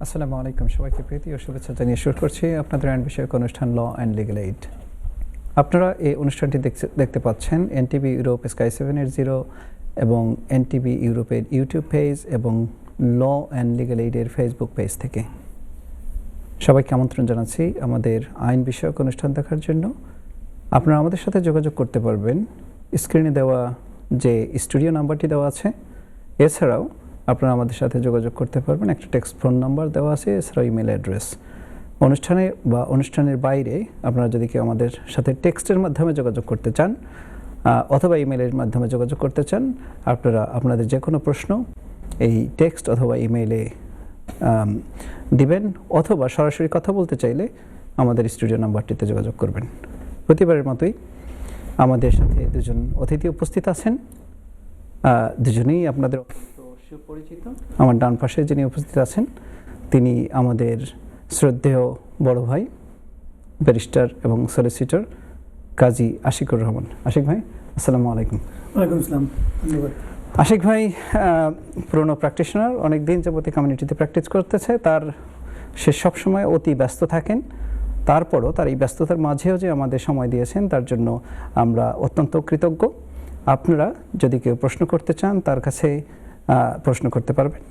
আসসালামু আলাইকুম, সবাইকে প্রীতি ও শুভেচ্ছা জানিয়ে শুরু করছি আপনাদের আইন বিষয়ক অনুষ্ঠান ল অ্যান্ড লিগ্যাল এইড। আপনারা এই অনুষ্ঠানটি দেখতে পাচ্ছেন এনটিভি ইউরোপ স্কাই 780 এবং এনটিভি ইউরোপের ইউটিউব পেজ এবং ল অ্যান্ড লিগ্যাল এইডের ফেসবুক পেজ থেকে। সবাইকে আমন্ত্রণ জানাচ্ছি আমাদের আইন বিষয়ক অনুষ্ঠান দেখার জন্য। আপনারা আমাদের সাথে যোগাযোগ করতে পারবেন স্ক্রিনে দেওয়া যে স্টুডিও নাম্বারটি দেওয়া আছে, এছাড়াও আপনারা আমাদের সাথে যোগাযোগ করতে পারবেন, একটা টেক্সট ফোন নাম্বার দেওয়া আছে, এছাড়াও ইমেল অ্যাড্রেস। অনুষ্ঠানে বা অনুষ্ঠানের বাইরে আপনারা যদি কেউ আমাদের সাথে টেক্সটের মাধ্যমে যোগাযোগ করতে চান অথবা ইমেলের মাধ্যমে যোগাযোগ করতে চান, আপনারা আপনাদের যে কোনো প্রশ্ন এই টেক্সট অথবা ইমেইলে দিবেন, অথবা সরাসরি কথা বলতে চাইলে আমাদের স্টুডিও নাম্বারটিতে যোগাযোগ করবেন। প্রতিবারের মতোই আমাদের সাথে দুজন অতিথি উপস্থিত আছেন, দুজনেই আপনাদের সুপরিচিত। আমার ডান পাশে যিনি উপস্থিত আছেন তিনি আমাদের শ্রদ্ধেয় বড় ভাই, ব্যারিস্টার এবং সলিসিটর কাজী আশিকুর রহমান। আশিক ভাই, আসসালামু আলাইকুম। ওয়ালাইকুম আসসালাম, ধন্যবাদ। আশিক ভাই পুরনো প্র্যাকটিশনার, অনেক দিন যাবত কমিউনিটিতে প্র্যাকটিস করতেছে। সে সবসময় অতি ব্যস্ত থাকেন, তারপরও তার এই ব্যস্ততার মাঝেও যে আমাদের সময় দিয়েছেন তার জন্য আমরা অত্যন্ত কৃতজ্ঞ। আপনারা যদি কেউ প্রশ্ন করতে চান তার কাছে প্রশ্ন করতে পারবেন,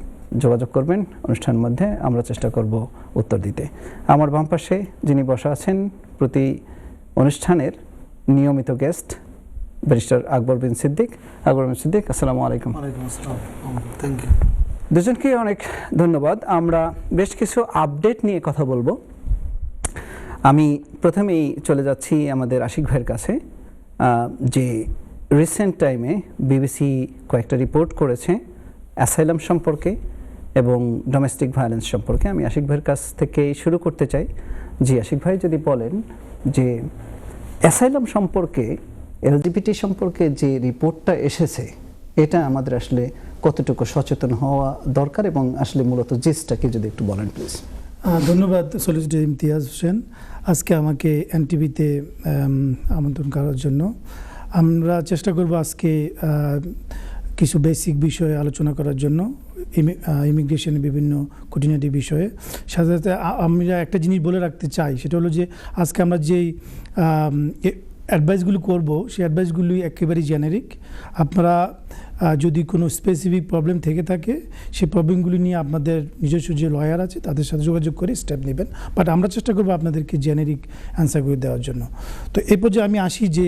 যোগাযোগ করবেন অনুষ্ঠানের মধ্যে, আমরা চেষ্টা করব উত্তর দিতে। আমার বাম পাশে যিনি বসা আছেন প্রতি অনুষ্ঠানের নিয়মিত গেস্ট, ব্যারিস্টার আকবর বিন সিদ্দিক। আকবর বিন সিদ্দিক, আসসালামু আলাইকুম। ওয়ালাইকুম আসসালাম, থ্যাংক ইউ। দুজনকে অনেক ধন্যবাদ। আমরা বেশ কিছু আপডেট নিয়ে কথা বলবো। আমি প্রথমেই চলে যাচ্ছি আমাদের আশিক ভাইয়ের কাছে। যে রিসেন্ট টাইমে বিবিসি কয়েকটা রিপোর্ট করেছে অ্যাসাইলাম সম্পর্কে এবং ডোমেস্টিক ভায়োলেন্স সম্পর্কে। আমি আশিক ভাইয়ের কাছ থেকে শুরু করতে চাই। জি আশিক ভাই, যদি বলেন যে অ্যাসাইলাম সম্পর্কে, এলজিবিটি সম্পর্কে যে রিপোর্টটা এসেছে, এটা আমাদের আসলে কতটুকু সচেতন হওয়া দরকার এবং আসলে মূলত জিসটাকে যদি একটু বলেন প্লিজ। ধন্যবাদ সলিসিটর ইমতিয়াজ হোসেন, আজকে আমাকে এনটিভিতে আমন্ত্রণ করার জন্য। আমরা চেষ্টা করব আজকে কিছু বেসিক বিষয়ে আলোচনা করার জন্য, ইমিগ্রেশনের বিভিন্ন খুঁটিনাটি বিষয়ে। সাথে সাথে আমরা একটা জিনিস বলে রাখতে চাই, সেটা হলো যে আজকে আমরা যেই অ্যাডভাইসগুলো করব সেই অ্যাডভাইসগুলি একেবারেই জেনারিক। আপনারা যদি কোনো স্পেসিফিক প্রবলেম থেকে থাকে সেই প্রবলেমগুলি নিয়ে আপনাদের নিজস্ব যে লয়ার আছে তাদের সাথে যোগাযোগ করে স্টেপ নেবেন, বাট আমরা চেষ্টা করবো আপনাদেরকে জেনারিক অ্যান্সারগুলি দেওয়ার জন্য। তো এই পর্যায়ে আমি আসি যে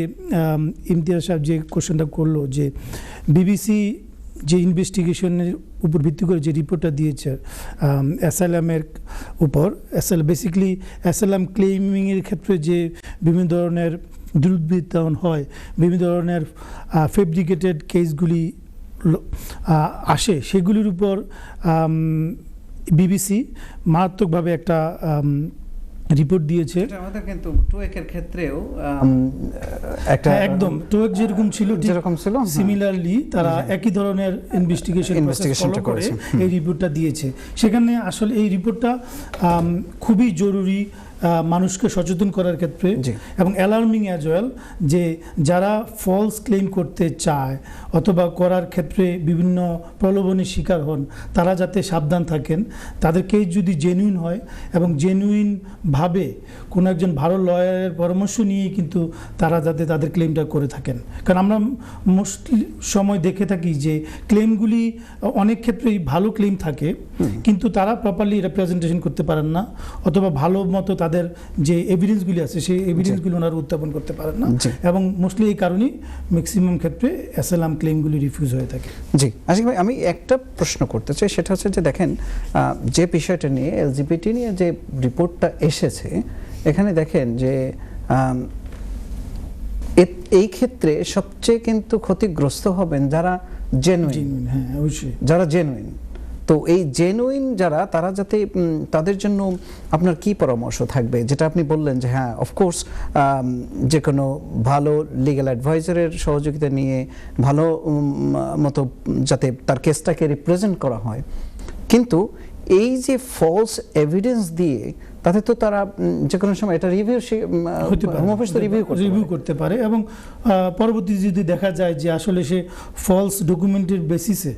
ইমতিয়াজ সাহেব যে কোশ্চেনটা করলো, যে বিবিসি যে ইনভেস্টিগেশনের উপর ভিত্তি করে যে রিপোর্টটা দিয়েছে অ্যাসাইলামের উপর, বেসিক্যালি অ্যাসাইলাম ক্লেমিংয়ের ক্ষেত্রে যে বিভিন্ন ধরনের দুর্বৃত্তায়ন হয়, বিভিন্ন ধরনের ফেব্রিকেটেড কেসগুলি আসে, সেগুলির উপর বিবিসি মারাত্মকভাবে একটা রিপোর্ট দিয়েছে। আমাদের কিন্তু টোয়েকের ক্ষেত্রেও একটা একদম টোয়েক যেরকম ছিল সিমিলারলি তারা একই ধরনের ইনভেস্টিগেশন করে এই রিপোর্টটা দিয়েছে। সেখানে আসলে এই রিপোর্টটা খুবই জরুরি মানুষকে সচেতন করার ক্ষেত্রে এবং অ্যালার্মিং অ্যাজ ওয়েল, যে যারা ফলস ক্লেম করতে চায় অথবা করার ক্ষেত্রে বিভিন্ন প্রলোভনের শিকার হন, তারা যাতে সাবধান থাকেন। তাদেরকে যদি জেনুইন হয় এবং জেনুইনভাবে কোনো একজন ভালো লয়ারের পরামর্শ নিয়েই কিন্তু তারা যাতে তাদের ক্লেমটা করে থাকেন। কারণ আমরা মোস্টলি সময় দেখে থাকি যে ক্লেমগুলি অনেক ক্ষেত্রেই ভালো ক্লেম থাকে, কিন্তু তারা প্রপারলি রিপ্রেজেন্টেশন করতে পারেন না, অথবা ভালো মতো তাদের যে এভিডেন্সগুলি আছে সেই এভিডেন্সগুলি ওনারা উত্থাপন করতে পারেন না, এবং মোস্টলি এই কারণেই ম্যাক্সিমাম ক্ষেত্রে অ্যাসাইলাম ক্লেমগুলি রিফিউজ হয়ে থাকে। জি আশিক ভাই, আমি একটা প্রশ্ন করতে চাই, সেটা হচ্ছে যে দেখেন যে বিষয়টা নিয়ে এলজিবিটি নিয়ে যে রিপোর্টটা এসেছে, এখানে দেখেন যে এই ক্ষেত্রে সবচেয়ে কিন্তু ক্ষতিগ্রস্ত হবেন যারা জেনুইন। হ্যাঁ, অবশ্যই যারা জেনুইন। তো এই জেনুইন যারা, তারা যাতে, তাদের জন্য আপনার কি পরামর্শ থাকবে? যেটা আপনি বললেন যে হ্যাঁ অফকোর্স যে কোনো ভালো লিগ্যাল অ্যাডভাইজারের সহযোগিতা নিয়ে ভালো মতো যাতে তার কেসটাকে রিপ্রেজেন্ট করা হয়, কিন্তু এই যে ফলস এভিডেন্স দিয়ে তাতে তো তারা যে কোনো সময় এটা রিভিউ হোম অফিস তো রিভিউ করতে পারে এবং পরবর্তী যদি দেখা যায় যে আসলে সে ফলস ডকুমেন্টের বেসিসে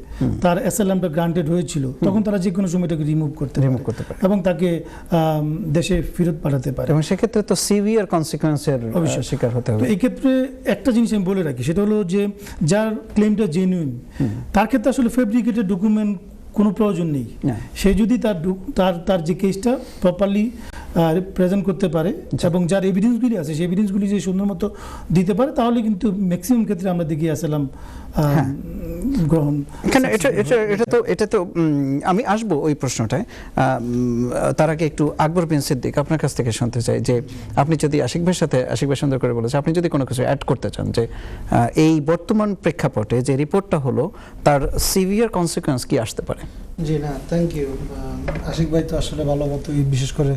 তার অ্যাসাইলামটা গ্রান্টেড হয়েছিল, তখন তারা যে কোনো সময় এটাকে রিমুভ করতে পারে এবং তাকে দেশে ফেরত পাঠাতে পারে, এবং সেক্ষেত্রে তো সিভিয়ার কনসিকুয়েন্সের শিকার হতে হবে। তো এই ক্ষেত্রে একটা জিনিস আমি বলে রাখি, সেটা হলো যে যার ক্লেমটা জেনুইন তার ক্ষেত্রে আসলে ফেব্রিকেটেড ডকুমেন্ট কোনো প্রয়োজন নেই। সে যদি তার যে কেসটা প্রপারলি প্রেজেন্ট করতে পারে এবং যার এভিডেন্সগুলি আছে সেই এভিডেন্সগুলি যে সুন্দর মতো দিতে পারে, তাহলে কিন্তু ম্যাক্সিমাম ক্ষেত্রে আমরা দেখি আসলাম গ্রহণ। এটা তো আমি আসবো ওই প্রশ্নটায়, তার আগে একটু আকবর বিন সিদ্দিক আপনার কাছ থেকে শুনতে চাই যে আপনি যদি আশিক ভাই সুন্দর করে বলেছে, আপনি যদি কোনো কিছু অ্যাড করতে চান যে এই বর্তমান প্রেক্ষাপটে যে রিপোর্টটা হলো তার সিভিয়ার কনসিকুয়েন্স কি আসতে পারে। জি না, থ্যাংক ইউ। আশিক ভাই তো আসলে ভালো মতো, বিশেষ করে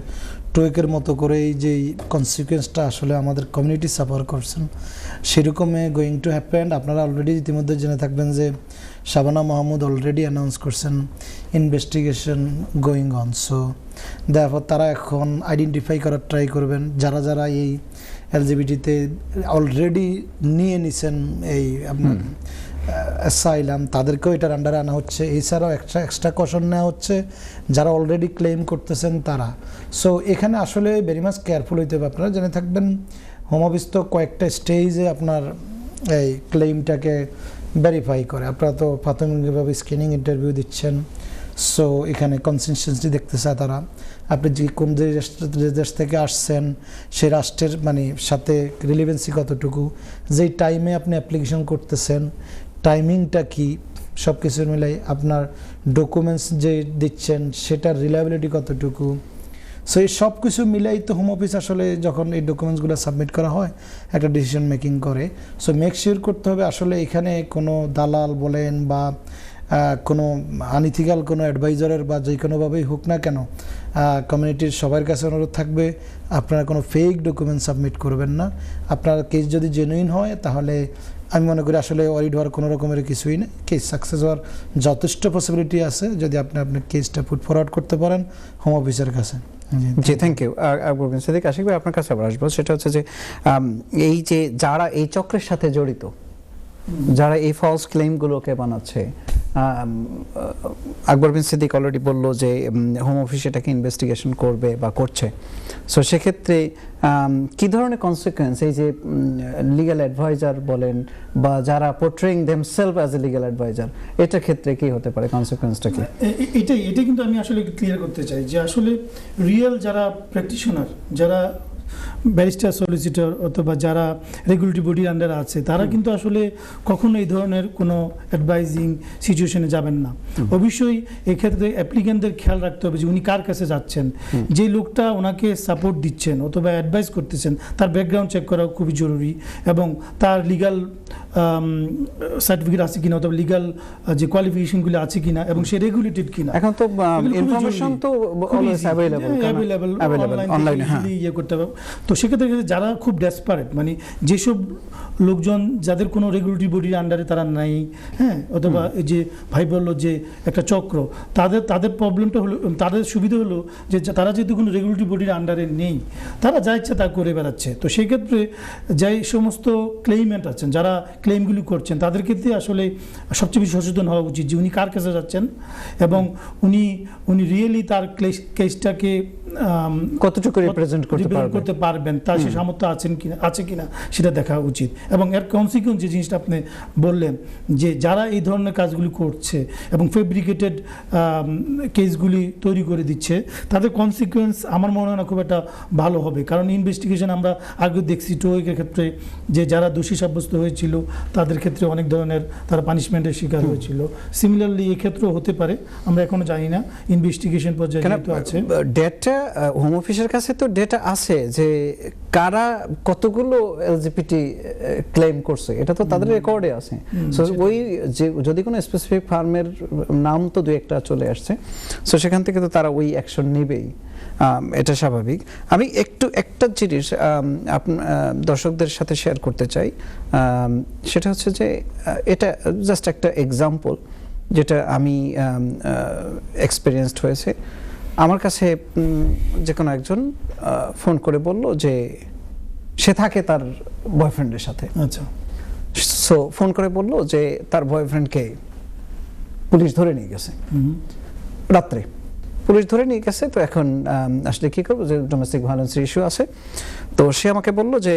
টোয়েকের মতো করে এই যে কনসিকুয়েন্সটা আসলে আমাদের কমিউনিটি সাফার করছেন সেরকমই গোয়িং টু হ্যাপেন। আপনারা অলরেডি ইতিমধ্যে জেনে থাকবেন যে শাবানা মাহমুদ অলরেডি অ্যানাউন্স করছেন investigation going on. So therefore তারা এখন আইডেন্টিফাই করার ট্রাই করবেন যারা যারা এই এলজিবিটিতে অলরেডি নিয়ে নিছেন এই আপনার অ্যাসাইলাম, তাদেরকেও এটার আন্ডারে আনা হচ্ছে। এছাড়াও এক্সট্রা কশন নেওয়া হচ্ছে যারা অলরেডি ক্লেম করতেছেন তারা। সো এখানে আসলে ভেরি মাচ কেয়ারফুল হইতে হবে। আপনারা জেনে থাকবেন হোম অফিস তো কয়েকটা স্টেজে আপনার এই ক্লেমটাকে ভেরিফাই করে। আপনারা তো প্রাথমিকভাবে স্ক্রিনিং ইন্টারভিউ দিচ্ছেন, সো এখানে কনসিস্টেন্সি দেখতে চায় তারা। আপনি যে কোন দেশ থেকে আসছেন সেই রাষ্ট্রের মানে সাথে রিলেভেন্সি কতটুকু, যেই টাইমে আপনি অ্যাপ্লিকেশন করতেছেন টাইমিংটা কি, সব কিছু মিলাই আপনার ডকুমেন্টস যে দিচ্ছেন সেটার রিলায়েবিলিটি কতটুকু। সো এই সব কিছু মিলাই তো হোম অফিস আসলে যখন এই ডকুমেন্টসগুলো সাবমিট করা হয় একটা ডিসিশন মেকিং করে। সো মেক শিওর করতে হবে আসলে এখানে কোনো দালাল বলেন বা কোনো আনইথিক্যাল কোনো অ্যাডভাইজারের বা যে কোনোভাবেই হোক না কেন, কমিউনিটির সবার কাছে অনুরোধ থাকবে আপনারা কোনো ফেক ডকুমেন্ট সাবমিট করবেন না। আপনার কেস যদি জেনুইন হয় তাহলে আমি মনে করি আসলে ওয়ারিড হওয়ার কোনো রকমের কিছুই নেই, কেস সাকসেস হওয়ার যথেষ্ট পসিবিলিটি আছে যদি আপনি আপনার কেসটা পুট ফরওয়ার্ড করতে পারেন হোম অফিসের কাছে। জি, থ্যাংক ইউ। আকবর বিন সিদ্দিক, আশিক ভাই আপনার কাছে আবার আসবো। সেটা হচ্ছে যে এই যে যারা এই চক্রের সাথে জড়িত, যারা এই ফলস ক্লেমগুলোকে বানাচ্ছে, আকবর বিন সিদ্দিক অলরেডি বললো যে হোম অফিস এটাকে ইনভেস্টিগেশন করবে বা করছে। সো সেক্ষেত্রে কী ধরনের কনসিকুয়েন্স এই যে লিগ্যাল অ্যাডভাইজার বলেন বা যারা portraying themselves as a legal adviser, এটার ক্ষেত্রে কি হতে পারে, কনসিকুয়েন্সটা কি? এটাই কিন্তু আমি আসলে ক্লিয়ার করতে চাই যে আসলে রিয়েল যারা প্র্যাকটিশনার, যারা ব্যারিস্টার, সলিসিটর অথবা যারা রেগুলেটরি বডির আন্ডারে আছে, তারা কিন্তু আসলে কখনো এই ধরনের কোনো অ্যাডভাইজিং সিচুয়েশনে যাবেন না। অবশ্যই এক্ষেত্রে অ্যাপ্লিক্যান্টদের খেয়াল রাখতে হবে যে উনি কার কাছে যাচ্ছেন, যে লোকটা ওনাকে সাপোর্ট দিচ্ছেন অথবা অ্যাডভাইস করতেছেন তার ব্যাকগ্রাউন্ড চেক করা খুবই জরুরি এবং তার লিগাল সার্টিফিকেট আছে কিনা অথবা লিগাল যে কোয়ালিফিকেশনগুলো আছে কিনা এবং সে রেগুলেটেড কিনা। এখন তো ইনফরমেশন তো অলওয়েজ অ্যাভেলেবল অনলাইনে, ইয়ে করতে হবে। তো সেক্ষেত্রে যারা খুব ডেসপারেট, মানে যেসব লোকজন যাদের কোনো রেগুলেটরি বডির আন্ডারে তারা নাই, হ্যাঁ, অথবা এই যে ভাই বললো যে একটা চক্র, তাদের প্রবলেমটা হলো, তাদের সুবিধা হলো যে তারা যেহেতু কোনো রেগুলেটরি বডির আন্ডারে নেই, তারা যা ইচ্ছা তা করে বেড়াচ্ছে। তো সেই ক্ষেত্রে যাই সমস্ত ক্লেইমেন্ট আছেন, যারা ক্লেইমগুলি করছেন, তাদের ক্ষেত্রে আসলে সবচেয়ে বেশি সচেতন হওয়া উচিত যে উনি কার কাছে যাচ্ছেন এবং উনি রিয়েলি তার কেসটাকে কতটুকু রিপ্রেজেন্ট করতে পারবেন, তার সে সামর্থ্য আছে কিনা সেটা দেখা উচিত। এবং এর কনসিকুয়েন্স যে জিনিসটা আপনি বললেন যে যারা এই ধরনের কাজগুলি করছে এবং ফেব্রিকেটেড কেসগুলি তৈরি করে দিচ্ছে, তাদের কনসিকুয়েন্স আমার মনে হয় না খুব একটা ভালো হবে। কারণ ইনভেস্টিগেশন আমরা আগে দেখছি টোয়েকের ক্ষেত্রে যে যারা দোষী সাব্যস্ত হয়েছিল তাদের ক্ষেত্রে অনেক ধরনের তারা পানিশমেন্টের শিকার হয়েছিল। সিমিলারলি এই ক্ষেত্রেও হতে পারে, আমরা এখনো জানি না, ইনভেস্টিগেশন পর্যায়ে আছে। ডেটা হোম অফিসের কাছে তো ডেটা আছে যে কারা কতগুলো এলজিবিটি ক্লেম করছে, এটা তো তাদের রেকর্ডে আছে। সো ওই যে যদি কোনো স্পেসিফিক ফার্মের নাম তো দুই একটা চলে আসছে, সো সেখান থেকে তো তারা ওই অ্যাকশন নেবেই, এটা স্বাভাবিক। আমি একটা জিনিস দর্শকদের সাথে শেয়ার করতে চাই, সেটা হচ্ছে যে এটা জাস্ট একটা এক্সাম্পল যেটা আমি এক্সপিরিয়েন্সড হয়েছে, আমার কাছে যে কোনো একজন ফোন করে বলল যে সে থাকে তার বয়ফ্রেন্ডের সাথে। আচ্ছা, সো ফোন করে বলল যে তার বয়ফ্রেন্ডকে পুলিশ ধরে নিয়ে গেছে রাত্রে, পুলিশ ধরে নিয়ে গেছে। তো এখন আসলে কী করবো, যে ডোমেস্টিক ভায়োলেন্সের ইস্যু আছে। তো সে আমাকে বলল যে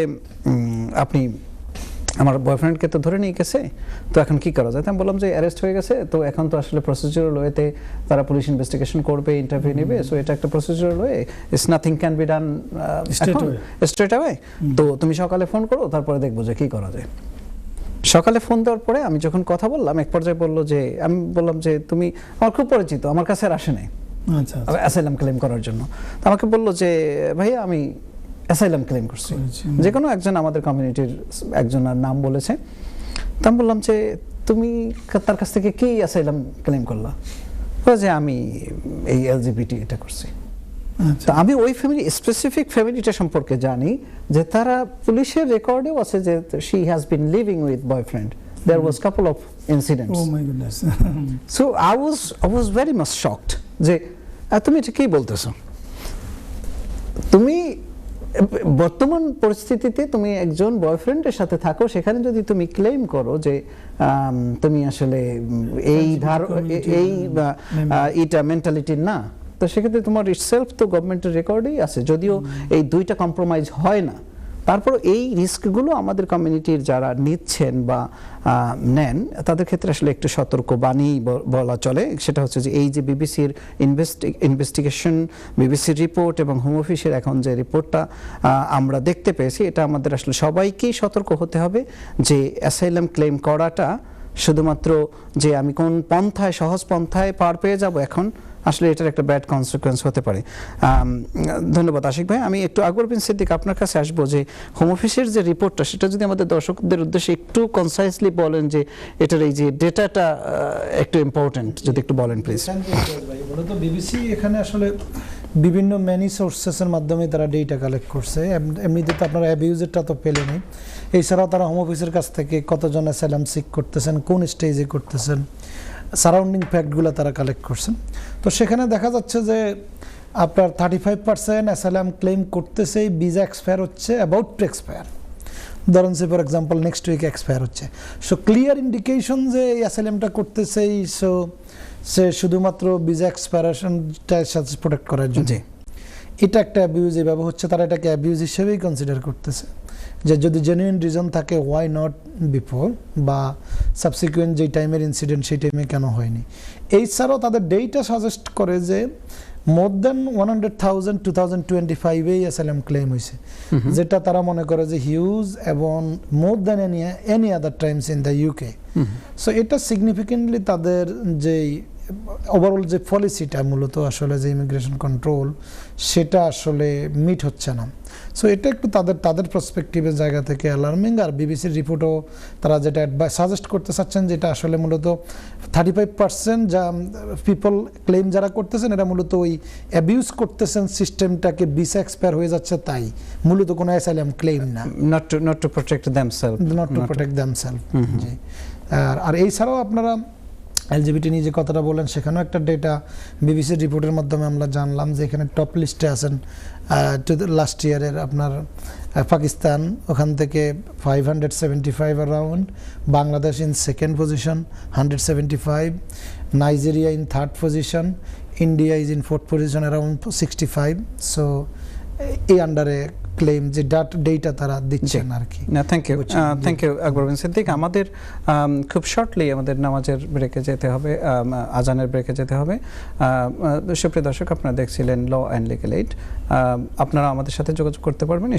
আপনি আমার বয়ফ্রেন্ডকে তো ধরে নিয়ে গেছে, তো এখন কি করা যায়? আমি বললাম যে অ্যারেস্ট হয়ে গেছে, তো এখন তো আসলে প্রসিডিউরাল ওয়েতে তারা পুলিশ ইনভেস্টিগেশন করবে, ইন্টারভিউ নেবে, সো এটা একটা procedural way, it's nothing can be done straight away. তো তুমি সকালে ফোন করো, তারপরে দেখবো যে কি করা যায়। সকালে ফোন দেওয়ার পরে আমি যখন কথা বললাম, এক পর্যায়ে বললো যে, আমি বললাম যে তুমি আমার খুব পরিচিত, আমার কাছে আর আসে নাই আচ্ছা, অ্যাসাইলাম ক্লেম করার জন্য। তো আমাকে বললো যে ভাইয়া আমি অ্যাসাইলাম ক্লেম করছি, যে কোনো একজন আমাদের কমিউনিটির একজনের নাম বলেছে। তো আমি বললাম যে তুমি তার কাছ থেকে কি অ্যাসাইলাম ক্লেম করলা? যে আমি এই এলজিবিটি এটা করছি। তো আমি ওই ফ্যামিলি, স্পেসিফিক ফ্যামিলিটা সম্পর্কে জানি, যে তারা পুলিশের রেকর্ডেও আছে যে she has been living with boyfriend, there was couple of incidents. Oh my goodness. So I was very much shocked যে তুমি এটা কি বলতেছো? তুমি বর্তমান পরিস্থিতিতে তুমি একজন বয়ফ্রেন্ডের সাথে থাকো, সেখানে যদি তুমি ক্লেম করো যে তুমি আসলে এই এইটা মেন্টালিটি না, তো সেক্ষেত্রে তোমার ইটসেলফ তো গভর্নমেন্টের রেকর্ডেই আছে, যদিও এই দুইটা কম্প্রোমাইজ হয় না, তারপর এই রিস্কগুলো আমাদের কমিউনিটির যারা নিচ্ছেন বা নেন তাদের ক্ষেত্রে আসলে একটু সতর্কবাণী বলা চলে। সেটা হচ্ছে যে এই যে বিবিসির ইনভেস্টিগেশন, বিবিসির রিপোর্ট এবং হোম অফিসের এখন যে রিপোর্টটা আমরা দেখতে পেয়েছি, এটা আমাদের আসলে সবাইকেই সতর্ক হতে হবে যে অ্যাসাইলাম ক্লেম করাটা শুধুমাত্র যে আমি কোন পন্থায়, সহজ পন্থায় পার পেয়ে যাব, এখন আসলে এটার একটা ব্যাড কনসিকুয়েন্স হতে পারে। ধন্যবাদ আশিক ভাই। আমি একটু আকবর বিন সিদ্দিক আপনার কাছে আসবো, যে হোম অফিসের যে রিপোর্টটা, সেটা যদি আমাদের দর্শকদের উদ্দেশ্যে একটু কনসাইসলি বলেন, যে এটার এই যে ডেটাটা একটু ইম্পর্টেন্ট, যদি একটু বলেন প্লিজ। মূলত বিবিসি এখানে আসলে বিভিন্ন ম্যানি সোর্সেসের মাধ্যমে তারা ডেটা কালেক্ট করছে। এমনিতে তো আপনারা অ্যাবিউজেরটা তো পেলে নেই, এছাড়াও তারা হোম অফিসের কাছ থেকে কতজন অ্যাসাইলাম সিক করতেছেন, কোন স্টেজে করতেছেন, সারাউন্ডিং ফ্যাক্টগুলো তারা কালেক্ট করছেন। তো সেখানে দেখা যাচ্ছে যে আপনার 35% অ্যাসাইলাম ক্লেম করতেছে ভিসা এক্সপায়ার হচ্ছে, অ্যাবাউট টু এক্সপায়ার, ধরুন সে for example next week expire হচ্ছে। সো ক্লিয়ার ইন্ডিকেশন যে এই অ্যাসাইলামটা করতেছেই, সো সে শুধুমাত্র ভিসা এক্সপায়ারেশনটার সাথে প্রোটেক্ট করার জন্য। এটা একটা অ্যাবিউজ এভাবে হচ্ছে, তারা এটাকে অ্যাবিউজ হিসেবেই কনসিডার করতেছে, যে যদি জেনুইন রিজন থাকে ওয়াই নট বিফোর, বা সাবসিকুয়েন্ট যেই টাইমের ইনসিডেন্ট সেই টাইমে কেন হয়নি। এছাড়াও তাদের ডেটা সাজেস্ট করে যে মোর দেন 100,000 2025-এই অ্যাসাইলাম ক্লেম হয়েছে, যেটা তারা মনে করে যে হিউজ এবং more than any other times in the UK. So এটা সিগনিফিকেন্টলি তাদের যেই ওভারঅল যে পলিসিটা মূলত আসলে যে ইমিগ্রেশন কন্ট্রোল, সেটা আসলে মিট হচ্ছে না। সো এটা একটু তাদের পার্সপেক্টিভের জায়গা থেকে অ্যালার্মিং। আর বিবিসির রিপোর্টও তারা যেটা সাজেস্ট করতে চাচ্ছেন, যেটা আসলে মূলত 35% যা পিপল ক্লেম যারা করতেছেন, এরা মূলত ওই অ্যাবিউজ করতেছেন সিস্টেমটাকে, ভিসা এক্সপায়ার হয়ে যাচ্ছে তাই, মূলত কোনো অ্যাসাইলাম ক্লেম না, not to protect themselves, জি। আর এছাড়াও আপনারা এলজিবিটি নিয়ে যে কথাটা বলেন, সেখানেও একটা ডেটা বিবিসির রিপোর্টের মাধ্যমে আমরা জানলাম যে এখানে টপ লিস্টে আছেন লাস্ট ইয়ারের আপনার পাকিস্তান, ওখান থেকে 575 around, Bangladesh in second position 175, Nigeria in third position, India is in fourth position around 65। So এই আন্ডারে ক্লেম যে ডেটা তারা দিচ্ছেন আর কি। না, থ্যাংক ইউ আকবর বিন সিদ্দিক। আমাদের খুব শর্টলি আমাদের নামাজের ব্রেকে যেতে হবে, আজানের ব্রেকে যেতে হবে। সুপ্রিয় দর্শক, আপনারা দেখছিলেন ল অ্যান্ড লিগ্যাল এইড। আপনারা আমাদের সাথে যোগাযোগ করতে পারবেন,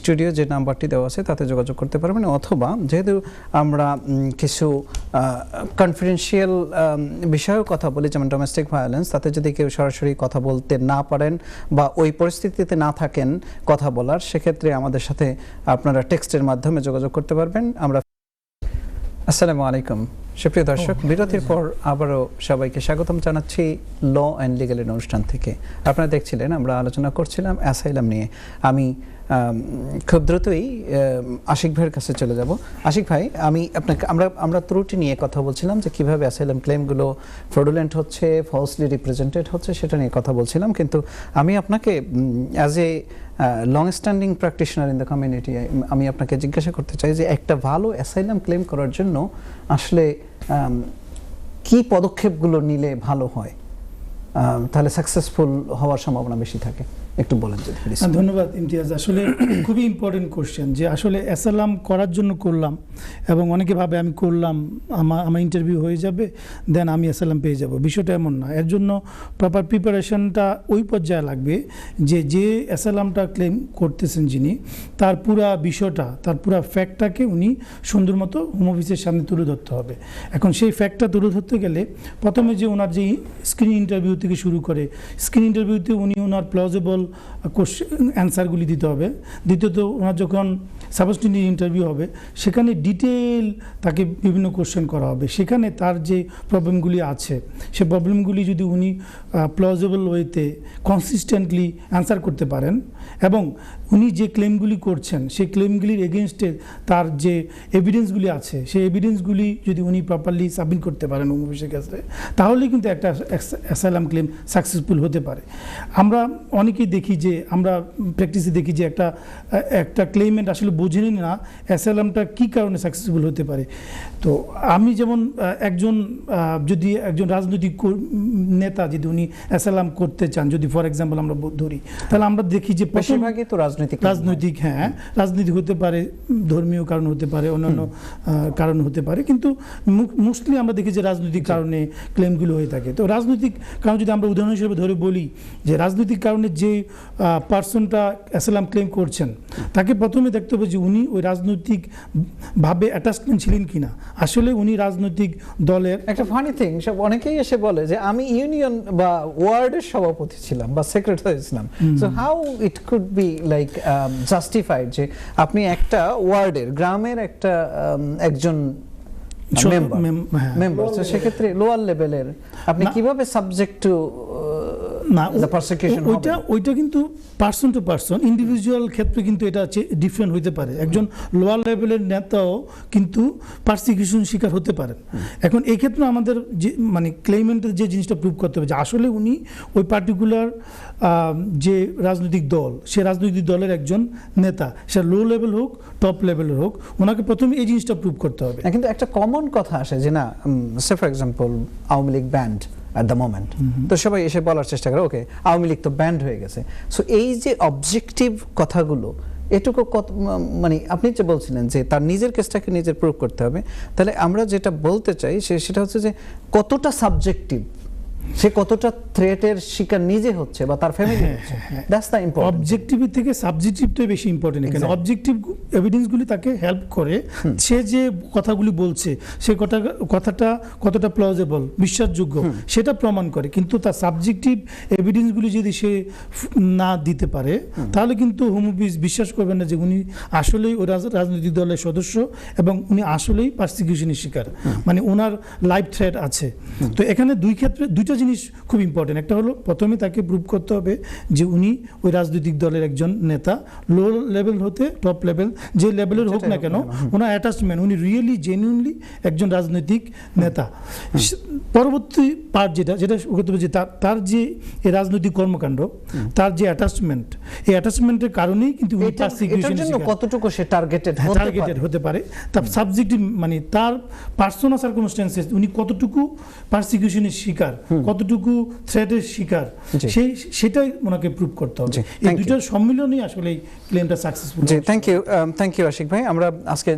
স্টুডিও যে নাম্বারটি দেওয়া আছে তাতে যোগাযোগ করতে পারবেন, অথবা যেহেতু আমরা কিছু কনফিডেন্সিয়াল বিষয়েও কথা বলি, যেমন ডোমেস্টিক ভায়োলেন্স, তাতে যদি কেউ সরাসরি কথা বলতে না পারেন বা ওই পরিস্থিতিতে না থাকেন কথা বলার, সেক্ষেত্রে আমাদের সাথে আপনারা টেক্সটের মাধ্যমে যোগাযোগ করতে পারবেন। আমরা আসসালামু আলাইকুম। সুপ্রিয় দর্শক, বিরতির পর আবারও সবাইকে স্বাগতম জানাচ্ছি ল অ্যান্ড লিগ্যাল এইড অনুষ্ঠান থেকে। আপনারা দেখছিলেন আমরা আলোচনা করছিলাম অ্যাসাইলাম নিয়ে। আমি খুব দ্রুতই আশিক ভাইয়ের কাছে চলে যাব। আশিক ভাই, আমি আপনাকে আমরা ত্রুটি নিয়ে কথা বলছিলাম যে কিভাবে অ্যাসাইলাম ক্লেমগুলো ফ্রডুলেন্ট হচ্ছে, ফলসলি রিপ্রেজেন্টেড হচ্ছে, সেটা নিয়ে কথা বলছিলাম। কিন্তু আমি আপনাকে as a long standing practitioner in the community আমি আপনাকে জিজ্ঞাসা করতে চাই যে একটা ভালো অ্যাসাইলাম ক্লেম করার জন্য আসলে কি পদক্ষেপগুলো নিলে ভালো হয়, তাহলে সাকসেসফুল হওয়ার সম্ভাবনা বেশি থাকে, একটু বলেন যদি প্লিজ। ধন্যবাদ ইমতিয়াজ। আসলে খুবই ইম্পর্টেন্ট কোশ্চেন যে আসলে অ্যাসাইলাম করার জন্য করলাম এবং অনেকে ভাবে আমি করলাম আমার ইন্টারভিউ হয়ে যাবে দেন আমি অ্যাসাইলাম পেয়ে যাব। বিষয়টা এমন না। এর জন্য প্রপার প্রিপারেশনটা ওই পর্যায়ে লাগবে যে অ্যাসাইলামটা ক্লেম করতেছেন যিনি, তার পুরা বিষয়টা, তার পুরা ফ্যাক্টটাকে উনি সুন্দর মতো হোম অফিসের সামনে তুলে ধরতে হবে। এখন সেই ফ্যাক্টটা তুলে ধরতে গেলে প্রথমে যে ওনার যে স্ক্রিন ইন্টারভিউ থেকে শুরু করে, স্ক্রিন ইন্টারভিউতে উনি ওনার প্লজেবল অ্যান্সারগুলি দিতে হবে। দ্বিতীয়ত ওনার যখন সাবস্টিটিউট ইন্টারভিউ হবে সেখানে ডিটেল তাকে বিভিন্ন কোশ্চেন করা হবে। সেখানে তার যে প্রবলেমগুলি আছে সে প্রবলেমগুলি যদি উনি প্লজেবল ওয়েতে কনসিস্টেন্টলি অ্যান্সার করতে পারেন এবং উনি যে ক্লেমগুলি করছেন সেই ক্লেমগুলির এগেনস্টে তার যে এভিডেন্সগুলি আছে সেই এভিডেন্সগুলি যদি উনি প্রপারলি সাবমিট করতে পারেন হোম অফিসের কাছে, তাহলেই কিন্তু একটা অ্যাসাইলাম ক্লেম সাকসেসফুল হতে পারে। আমরা অনেকেই দেখি যে আমরা প্র্যাকটিসে দেখি যে একটা ক্লেইমেন্ট আসলে বোঝেনি না অ্যাসাইলামটা কী কারণে সাকসেসফুল হতে পারে। তো আমি যেমন যদি একজন রাজনৈতিক নেতা যদি উনি অ্যাসাইলাম করতে চান, যদি ফর এক্সাম্পল আমরা ধরি, তাহলে আমরা দেখি যে বেশিরভাগই তো রাজনৈতিক, হ্যাঁ, রাজনীতি হতে পারে, ধর্মীয় কারণ হতে পারে, অন্যান্য কারণ হতে পারে, কিন্তু মোস্টলি আমরা দেখি যে রাজনৈতিক কারণে ক্লেমগুলো হয়ে থাকে। তো রাজনৈতিক কারণ যদি আমরা উদাহরণ হিসেবে ধরে বলি যে রাজনৈতিক কারণে যে পার্সনটা অ্যাসাইলাম ক্লেম করছেন তাকে প্রথমে দেখতে হবে যে উনি ওই রাজনৈতিকভাবে অ্যাটাচমেন্ট ছিলেন কিনা। আসলে উনি রাজনৈতিক দলের একটা ফানি থিং, সব অনেকেই এসে বলে যে আমি ইউনিয়ন বা ওয়ার্ডের সভাপতি ছিলাম বা সেক্রেটারি ছিলাম। So how it could be like justified যে আপনি একটা ওয়ার্ডের, গ্রামের একটা একজন মেম্বার, তো সেক্ষেত্রে লোয়ার লেভেলের আপনি কিভাবে সাবজেক্ট টু না ওইটা কিন্তু পার্সন টু পার্সন, ইন্ডিভিজুয়াল ক্ষেত্রে কিন্তু এটা ডিফারেন্ট হতে পারে। একজন লোয়ার লেভেলের নেতাও কিন্তু পারসিকিউশন শিকার হতে পারেন। এখন এই ক্ষেত্রে আমাদের যে মানে ক্লেইমেন্টের যে জিনিসটা প্রুভ করতে হবে যে আসলে উনি ওই পার্টিকুলার যে রাজনৈতিক দল, সে রাজনৈতিক দলের একজন নেতা, সে লো লেভেল হোক টপ লেভেলের হোক, ওনাকে প্রথমে এই জিনিসটা প্রুভ করতে হবে। কিন্তু একটা কমন কথা আসে যে না, সে for example Awami League banned at the moment, তো সবাই এসে বলার চেষ্টা করে ওকে আওয়ামী লীগ তো ব্যান্ড হয়ে গেছে। সো এই যে অবজেক্টিভ কথাগুলো, এটুকু মানে আপনি যে বলছিলেন যে তার নিজের কেসটাকে নিজের প্রুভ করতে হবে, তাহলে আমরা যেটা বলতে চাই সেটা হচ্ছে যে কতটা সাবজেক্টিভ, সে কতটা থ্রেটের শিকার নিজে হচ্ছে বা তার ফ্যামিলি হচ্ছে, দ্যাটস দ্য ইম্পর্টেন্ট। অবজেক্টিভ থেকে সাবজেক্টিভটাই বেশি ইম্পর্টেন্ট এখানে। অবজেক্টিভ এভিডেন্সগুলি তাকে হেল্প করে, সে যে কথাগুলি বলছে সে কথাটা কতটা প্লজেবল, বিশ্বাসযোগ্য সেটা প্রমাণ করে। কিন্তু তার সাবজেক্টিভ এভিডেন্সগুলি যদি সে না দিতে পারে তাহলে কিন্তু হোম অফিস বিশ্বাস করবে না যে উনি আসলেই ওই রাজনৈতিক দলের সদস্য এবং উনি আসলেই পারসিকিউশনের শিকার, মানে ওনার লাইফ থ্রেট আছে। তো এখানে দুইটা জিনিস খুব ইম্পর্টেন্ট। একটা হলো প্রথমে তাকে প্রুভ করতে হবে যে উনি ওই রাজনৈতিক দলের একজন নেতা, লো লেভেল হতে টপ লেভেল, যে লেভেলের হোক না কেন ওনার অ্যাটাচমেন্ট, উনি রিয়েলি জেনুইনলি একজন রাজনৈতিক নেতা। পরবর্তী পার্ট যেটা করতে হবে যে তার যে এই রাজনৈতিক কর্মকাণ্ড, তার যে অ্যাটাচমেন্ট, এই অ্যাটাচমেন্টের কারণেই কিন্তু উনি পারসিকিউশনের শিকার, কতটুকু সে টার্গেটেড হতে পারে। তার সাবজেক্টিভ মানে তার পার্সোনাল সার্কামস্ট্যান্সেস, উনি কতটুকু পারসিকিউশনের শিকার, কতটুকু থ্রেটের শিকার, সেটাই ওনাকে প্রুভ করতে হবে। এই দুটোর সম্মিলনই আসলে ক্লেমটা সাকসেসফুল। জি, থ্যাংক ইউ আশিক ভাই। আমরা আজকে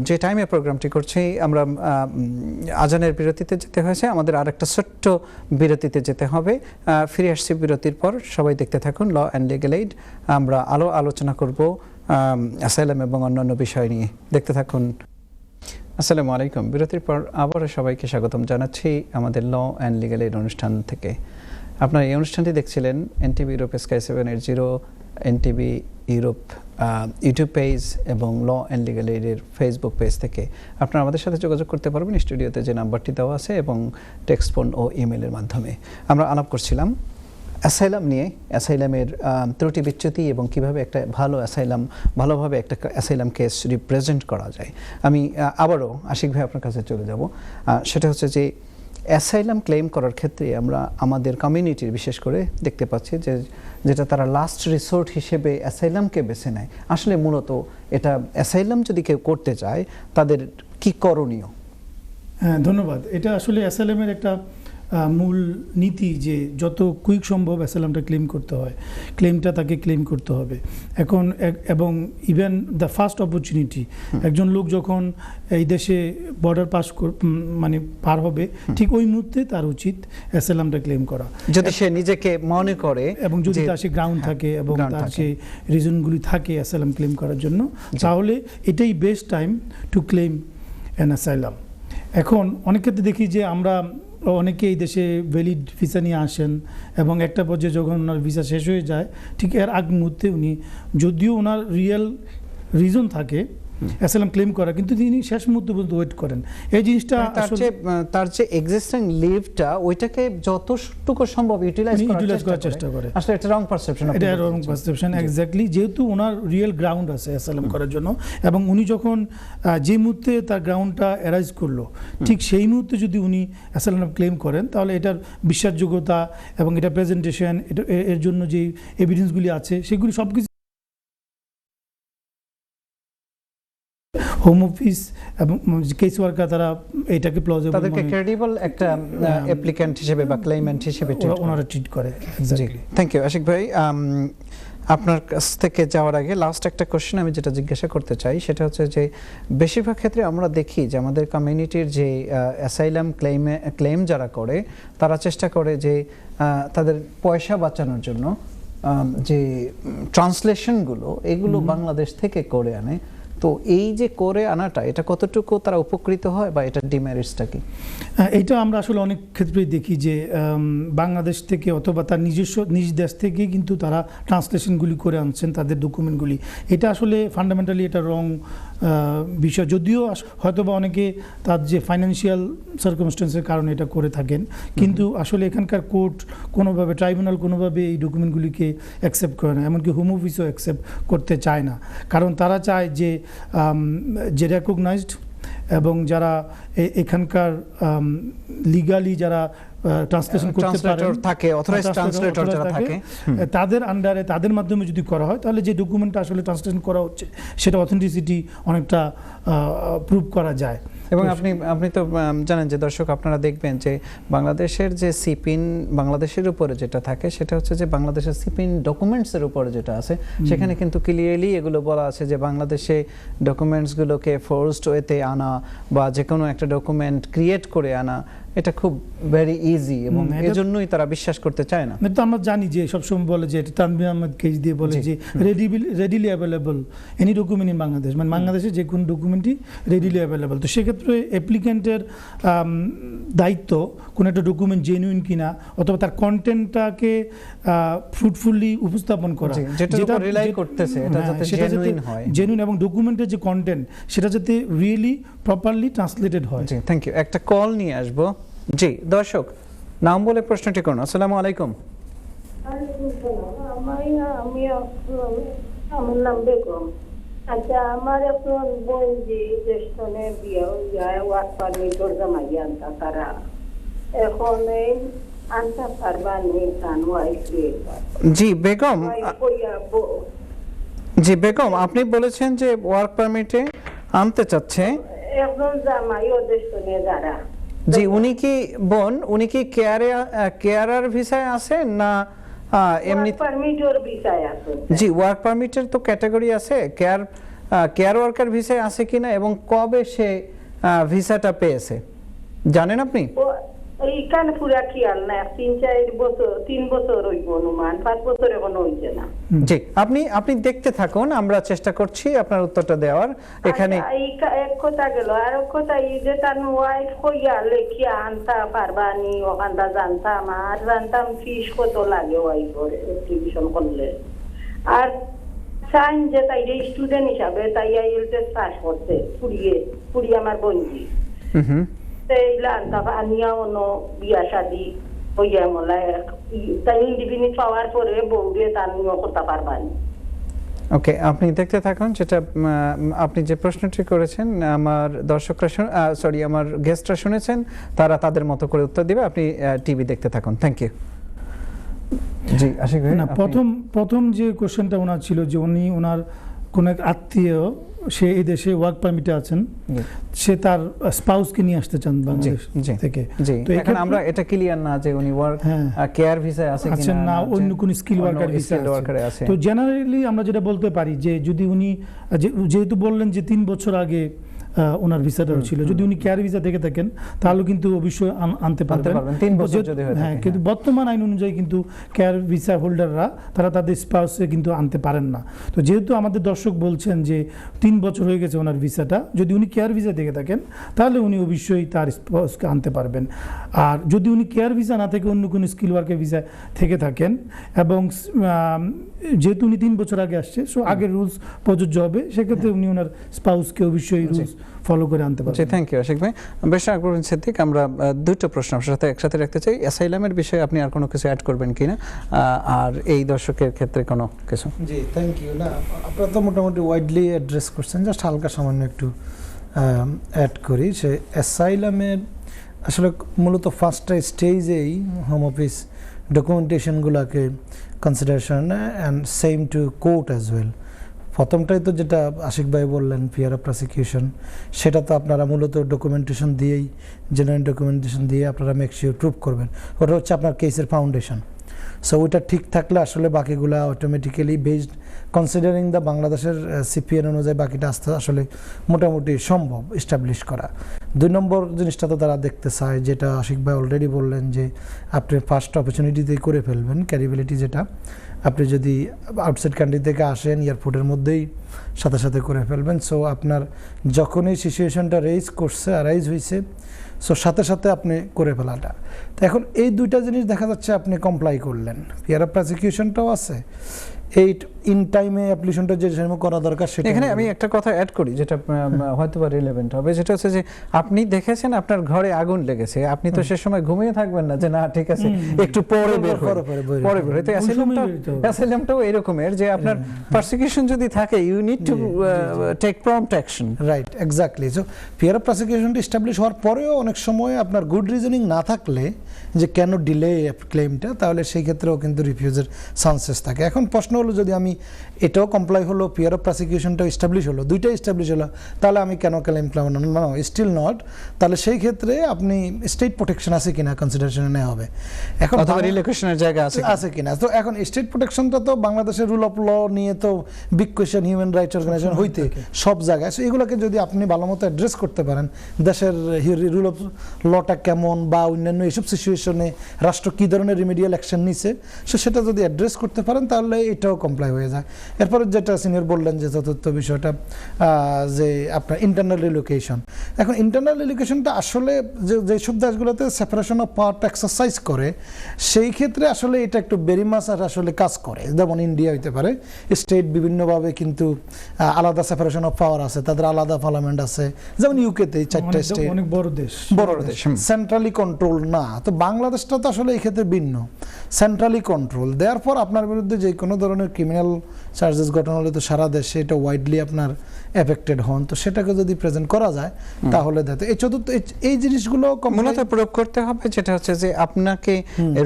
যে টাইমে প্রোগ্রামটি করছি, আমরা আজানের বিরতিতে যেতে হয়েছে, আমাদের আরেকটা ছোট্ট বিরতিতে যেতে হবে। ফিরে আসছি বিরতির পর, সবাই দেখতে থাকুন ল অ্যান্ড লিগ্যাল এইড। আমরা আলোচনা করব অ্যাসাইলাম এবং অন্যান্য বিষয় নিয়ে, দেখতে থাকুন। আসসালামু আলাইকুম। বিরতির পর আবারও সবাইকে স্বাগতম জানাচ্ছি আমাদের ল অ্যান্ড লিগ্যাল এইড অনুষ্ঠান থেকে। আপনারা এই অনুষ্ঠানটি দেখছিলেন NTV Europe sky 780, NTV Europe YouTube page এবং ল অ্যান্ড লিগ্যাল এইডের ফেসবুক পেজ থেকে। আপনারা আমাদের সাথে যোগাযোগ করতে পারবেন স্টুডিওতে যে নাম্বারটি দেওয়া আছে এবং টেক্সট ফোন ও ইমেলের মাধ্যমে। আমরা আলাপ করছিলাম অ্যাসাইলাম নিয়ে, অ্যাসাইলামের ত্রুটি বিচ্যুতি এবং কিভাবে একটা ভালোভাবে একটা অ্যাসাইলাম কেস রিপ্রেজেন্ট করা যায়। আমি আবারও আশিক ভাই আপনার কাছে চলে যাব। সেটা হচ্ছে যে অ্যাসাইলাম ক্লেম করার ক্ষেত্রে আমরা আমাদের কমিউনিটির বিশেষ করে দেখতে পাচ্ছি যে যেটা তারা লাস্ট রিসোর্ট হিসেবে অ্যাসাইলামকে বেছে নেয়। আসলে মূলত এটা অ্যাসাইলাম যদি কেউ করতে চায় তাদের কি করণীয়? হ্যাঁ, ধন্যবাদ। এটা আসলে অ্যাসাইলামের একটা মূল নীতি যে যত কুইক সম্ভব অ্যাসাইলামটা ক্লেম করতে হয়, ক্লেমটা তাকে ক্লেম করতে হবে এখন। এবং ইভেন দ্য ফার্স্ট অপরচুনিটি, একজন লোক যখন এই দেশে বর্ডার মানে পার হবে, ঠিক ওই মুহূর্তে তার উচিত অ্যাসাইলামটা ক্লেম করা, যদি সে নিজেকে মনে করে এবং যদি তার সে গ্রাউন্ড থাকে এবং তার সে রিজনগুলি থাকে অ্যাসাইলাম ক্লেম করার জন্য, তাহলে এটাই best time to claim an asylum. এখন অনেক ক্ষেত্রে দেখি যে আমরা অনেকে এই দেশে ভ্যালিড ভিসা নিয়ে আসেন এবং একটা পর্যায়ে যখন ওনার ভিসা শেষ হয়ে যায়, ঠিক এর আগ মুহূর্তে উনি, যদিও ওনার রিয়েল রিজন থাকে অ্যাসাইলাম ক্লেম করা, কিন্তু তিনি শেষ মুহূর্তে পর্যন্ত ওয়েট করেন। এই জিনিসটা তার যে এক্সিস্টিং লিভটা ওইটাকে যতটুকু সম্ভব ইউটিলাইজ করার চেষ্টা করে। আসলে এটা রং পারসেপশন, এটা রং পারসেপশন এক্স্যাক্টলি। যেহেতু ওনার রিয়েল গ্রাউন্ড আছে অ্যাসাইলাম করার জন্য, এবং উনি যখন যে মুহূর্তে তার গ্রাউন্ডটা অ্যারাইজ করলো, ঠিক সেই মুহূর্তে যদি উনি অ্যাসাইলাম ক্লেম করেন, তাহলে এটার বিশ্বাসযোগ্যতা এবং এটা প্রেজেন্টেশন, এর জন্য যে এভিডেন্সগুলি আছে সেগুলি সব কিছু হোম অফিস এবং কেস ওয়ার্কার তারা এটাকে প্লজিবল, তাদেরকে ক্রেডিবল একটা অ্যাপ্লিক্যান্ট হিসেবে বা ক্লেইমেন্ট হিসেবে ওনারা ট্রিট করে। এক্স্যাক্টলি। থ্যাংক ইউ আশিক ভাই। আপনার কাছ থেকে যাওয়ার আগে লাস্ট একটা কোশ্চেন আমি যেটা জিজ্ঞাসা করতে চাই, সেটা হচ্ছে যে বেশিরভাগ ক্ষেত্রে আমরা দেখি যে আমাদের কমিউনিটির যে অ্যাসাইলাম ক্লেম যারা করে, তারা চেষ্টা করে যে তাদের পয়সা বাঁচানোর জন্য যে ট্রান্সলেশনগুলো এগুলো বাংলাদেশ থেকে করে আনে। তো এই যে করে আনাটা, এটা কতটুকু তারা উপকৃত হয় বা এটা ডিমেরিটসটা কি? এটা আমরা আসলে অনেক ক্ষেত্রেই দেখি যে বাংলাদেশ থেকে অথবা তার নিজ দেশ থেকে কিন্তু তারা ট্রান্সলেশনগুলি করে আনছেন তাদের ডকুমেন্টগুলি। এটা আসলে ফান্ডামেন্টালি এটা রং বিষয়, যদিও হয়তোবা অনেকে তার যে ফাইন্যান্সিয়াল সার্কামস্টেন্সের কারণে এটা করে থাকেন, কিন্তু আসলে এখানকার কোর্ট কোনোভাবে, ট্রাইব্যুনাল কোনোভাবে এই ডকুমেন্টগুলিকে অ্যাকসেপ্ট করে না, এমনকি হোম অফিসও অ্যাকসেপ্ট করতে চায় না। কারণ তারা চায় যে রেকগনাইজড এবং যারা এখানকার লিগালি যারা ট্রান্সলেশন করতে পারে থাকে, অথরাইজড ট্রান্সলেটর যারা থাকে, তাদের আন্ডারে, তাদের মাধ্যমে যদি করা হয়, তাহলে যে ডকুমেন্টটা আসলে ট্রান্সলেশন করা হচ্ছে সেটা অথেন্টিসিটি অনেকটা প্রুভ করা যায়। এবং আপনি তো জানেন যে দর্শক, আপনারা দেখবেন যে বাংলাদেশের যে সিপিন, বাংলাদেশের উপরে যেটা থাকে সেটা হচ্ছে যে বাংলাদেশের সিপিন ডকুমেন্টসের উপরে যেটা আছে, সেখানে কিন্তু ক্লিয়ারলি এগুলো বলা আছে যে বাংলাদেশে ডকুমেন্টসগুলোকে ফোর্সড ওয়েতে আনা বা যে কোনো একটা ডকুমেন্ট ক্রিয়েট করে আনা, এটা খুব ভেরি ইজি এবং এজন্যই তারা বিশ্বাস করতে চায় না। তো আমরা জানি যে সবসময় বলে যে তানভীর আহমেদ কেস দিয়ে বলে যে readily available any document in Bangladesh, মানে বাংলাদেশে যে কোনো ডকুমেন্টই রেডিলি অ্যাভেলেবল। তো সেক্ষেত্রে অ্যাপ্লিক্যান্টের দায়িত্ব কোনো একটা ডকুমেন্ট জেনুইন কিনা অথবা তার কন্টেন্টটাকে ফ্রুটফুলি উপস্থাপন করা, যেটা রিলাই করতেছে এটা যাতে জেনুইন হয়, জেনুইন, এবং ডকুমেন্টের যে কন্টেন্ট সেটা যাতে রিয়েলি প্রপারলি ট্রান্সলেটেড হয়। জি, থ্যাংক ইউ। একটা কল নিয়ে আসবো। জি দর্শক, নাম বলে প্রশ্নটি করুন। আসসালামু আলাইকুম। আমার নাম বেগম। আচ্ছা, আমার এখন বোন যে দেশনে বিয়ে যায়, ওয়ার্ক পারমিটর জমাই আনতা, তারা এখন এই আনতে পারবা নেই কান ওয়াইফ। জি বেগম, জি বেগম, আপনি বলেছেন যে ওয়ার্ক পারমিটে আনতে চাচ্ছে এখন জামাই ও দেশনে যারা। জি, উনি কি বোন, উনি কি কেয়ারার ভিসায় আছেন না এমনি পারমিটর ভিসায় আছেন? জি, ওয়ার্ক পারমিটের তো ক্যাটাগরি আছে, কেয়ার ওয়ার্কার ভিসায় আছে কিনা এবং কবে সে ভিসাটা পেয়েছে জানেন আপনি? এইখানে পুরা খেয়াল না 3-4 হইব অনুমান 5 বছর এখনো হইছে না। জি, আপনি দেখতে থাকুন, আমরা চেষ্টা করছি আপনার উত্তরটা দেওয়ার। এখানে এক কথা গেল, আর এক কথা এই যে তার ওয়াইফ কইয়া লেখিয়া আনতা পারবানি ওখানটা জানতাম, আর জানতাম ফিস কত লাগে ওয়াইফর টিউশন করলে। আর সাইন যে তাই স্টুডেন্ট হিসাবে তাই আইএলটিএস পাস করছে পুড়িয়ে আমার বন্ধু সেইলা আনতা আনিয়া অন্য বিয়া শাদি হইয়া মলা তাই ইন্ডিপেন্ডেন্ট পাওয়ার পরে বউরে তার নিয়ে করতে পারবানি। ওকে, আপনি দেখতে থাকুন। যেটা আপনি যে প্রশ্নটি করেছেন আমার দর্শকরা আমার গেস্টরা শুনেছেন, তারা তাদের মতো করে উত্তর দিবে। আপনি টিভি দেখতে থাকুন। Thank you. জি আশিক ভাই, না, প্রথম যে কোশ্চেনটা ওনার ছিল যে উনি ওনার কোন এক আত্মীয় সে এই দেশে ওয়ার্ক পারমিটে আছেন, সে তার স্পাউসকে নিয়ে আসতে চান বাংলাদেশ থেকে। তো এখন আমরা এটা ক্লিয়ার না যে উনি ওয়ার্ক কেয়ার ভিসায় আছে কিনা না অন্য কোন স্কিল ওয়ার্কারে আছে। তো জেনারেলি আমরা যেটা বলতে পারি যে যদি উনি যেহেতু বললেন যে 3 বছর আগে ওনার ভিসাটা ছিল, যদি উনি কেয়ার ভিসা থেকে থাকেন তাহলে কিন্তু অবশ্যই আনতে পারবেন 3 বছর যদি হয়। হ্যাঁ, কিন্তু বর্তমান আইন অনুযায়ী কিন্তু কেয়ার ভিসা হোল্ডাররা তারা তাদের স্পাউসে কিন্তু আনতে পারেন না। তো যেহেতু আমাদের দর্শক বলছেন যে 3 বছর হয়ে গেছে ওনার ভিসাটা, যদি উনি কেয়ার ভিসা থেকে থাকেন তাহলে উনি অবশ্যই তার স্পাউসকে আনতে পারবেন। আর যদি উনি কেয়ার ভিসা না থেকে অন্য কোনো স্কিল ওয়ার্কের ভিসা থেকে থাকেন এবং যেহেতু উনি 3 বছর আগে আসছে, সো আগের রুলস প্রযোজ্য হবে, সেক্ষেত্রে উনি ওনার স্পাউসকে অবশ্যই রুলস ফলো করে আনতে পারবেন। থ্যাংক ইউ আশিক ভাই। বেশ, আকবর সিদ্দিক, আমরা দুটো প্রশ্ন আপনার সাথে একসাথে রাখতে চাই। অ্যাসাইলামের বিষয়ে আপনি আর কোনো কিছু অ্যাড করবেন কিনা, আর এই দর্শকের ক্ষেত্রে কোনো কিছু? জি থ্যাংক ইউ। না, আপনারা তো মোটামুটি ওয়াইডলি অ্যাড্রেস করছেন, জাস্ট হালকা সামান্য একটু অ্যাড করি। সে অ্যাসাইলামের আসলে মূলত ফার্স্ট স্টেজেই হোম অফিস ডকুমেন্টেশনগুলোকে consideration and same to court as well. প্রথমটাই তো যেটা আশিক ভাই বললেন ফিয়ার অফ প্রসিকিউশন, সেটা তো আপনারা মূলত ডকুমেন্টেশন দিয়েই, জেনুইন ডকুমেন্টেশন দিয়ে আপনারা মেক শিওর প্রুভ করবেন। ওটা হচ্ছে আপনার কেসের ফাউন্ডেশন। সো ওইটা ঠিক থাকলে আসলে বাকিগুলা অটোমেটিক্যালি বেসড কনসিডারিং দ্য বাংলাদেশের সিপিএন অনুযায়ী বাকিটা আসলে মোটামুটি সম্ভব এস্টাবলিশ করা। 2 নম্বর জিনিসটা তো তারা দেখতে চায়, যেটা আশিক ভাই অলরেডি বললেন যে আপনি ফার্স্ট অপরচুনিটিতেই করে ফেলবেন ক্যারিবিলিটি, যেটা আপনি যদি আউটসাইড কান্ট্রি থেকে আসেন এয়ারপোর্টের মধ্যেই সাথে সাথে করে ফেলবেন। সো আপনার যখনই সিচুয়েশনটা রাইজ হয়েছে, সো সাথে সাথে আপনি করে ফেলাটা। তো এখন এই 2টা জিনিস দেখা যাচ্ছে আপনি কমপ্লাই করলেন, ফিয়ার অফ প্রসিকিউশনটাও আছে, এই ইন টাইমে অ্যাপ্লিকেশনটা যে সময় করা দরকার সেটা। এখানে আমি একটা কথা অ্যাড করি যেটা হয়তো বা রিলেভেন্ট হবে, যেটা হচ্ছে যে আপনি দেখেছেন আপনার ঘরে আগুন লেগেছে, আপনি তো সে সময় ঘুমিয়ে থাকবেন না যে না ঠিক আছে একটু পরে বের হয়। তো অ্যাসাইলামটাও এরকমের যে আপনার প্রসিকিউশন যদি থাকে you need to take prompt action. Right, exactly. So fear of প্রসিকিউশনটা এস্টাবলিশ হওয়ার পরেও অনেক সময় আপনার গুড রিজনিং না থাকলে যে কেন ডিলে ক্লেমটা, তাহলে সেই ক্ষেত্রেও কিন্তু রিফিউজের চান্সেস থাকে। এখন প্রশ্ন হলো, যদি আমি এটাও কমপ্লাই হলো, ফিয়ার অফ প্রসিকিউশনটাও এস্টাবলিশ হলো, 2টাই এস্টাবলিশ হলো, তাহলে আমি কেন ক্লেম করলাম না? Still not. তাহলে সেই ক্ষেত্রে আপনি স্টেট প্রোটেকশন আছে কিনা কনসিডারেশনে নেওয়া হবে। এখন রিলোকেশনের জায়গা আছে কিনা। তো এখন স্টেট প্রোটেকশনটা তো বাংলাদেশের রুল অফ ল নিয়ে তো big question, human rights organization হইতে সব জায়গায়। সো এগুলোকে যদি আপনি ভালো মতো অ্যাড্রেস করতে পারেন, দেশের রুল অফ লটা কেমন বা অন্যান্য এইসব সিচুয়েশনে রাষ্ট্র কী ধরনের রিমিডিয়াল অ্যাকশন নিছে, সো সেটা যদি অ্যাড্রেস করতে পারেন তাহলে এটাও কমপ্লাই হয়ে যায়। এরপরে যেটা সিনিয়র বললেন যে চতুর্থ বিষয়টা, যে আপনার ইন্টারনাল রিলোকেশন। এখন ইন্টারনাল রিলোকেশনটা আসলে যেসব দেশগুলোতে সেপারেশন অফ পাওয়ারটা এক্সারসাইজ করে, সেই ক্ষেত্রে আসলে এটা একটু ভেরি মাছ আর আসলে কাজ করে। যেমন ইন্ডিয়া হইতে পারে, স্টেট বিভিন্নভাবে কিন্তু আলাদা সেপারেশন অফ পাওয়ার আছে, তাদের আলাদা পার্লামেন্ট আছে। যেমন ইউকেতে 4টা স্টেট, অনেক বড় দেশ, সেন্ট্রালি কন্ট্রোল না। তো বাংলাদেশটা তো আসলে এই ক্ষেত্রে ভিন্ন, সেন্ট্রালি কন্ট্রোল। দেওয়ার পর আপনার বিরুদ্ধে যে কোনো ধরনের ক্রিমিনাল চার্জেস ঘটনা হলে তো সারা দেশে এটা ওয়াইডলি আপনার এফেক্টেড হন, তো সেটাকে যদি প্রেজেন্ট করা যায় তাহলে দেখো এই চতুর্থ এই জিনিসগুলো মূলত প্রয়োগ করতে হবে, যেটা হচ্ছে যে আপনাকে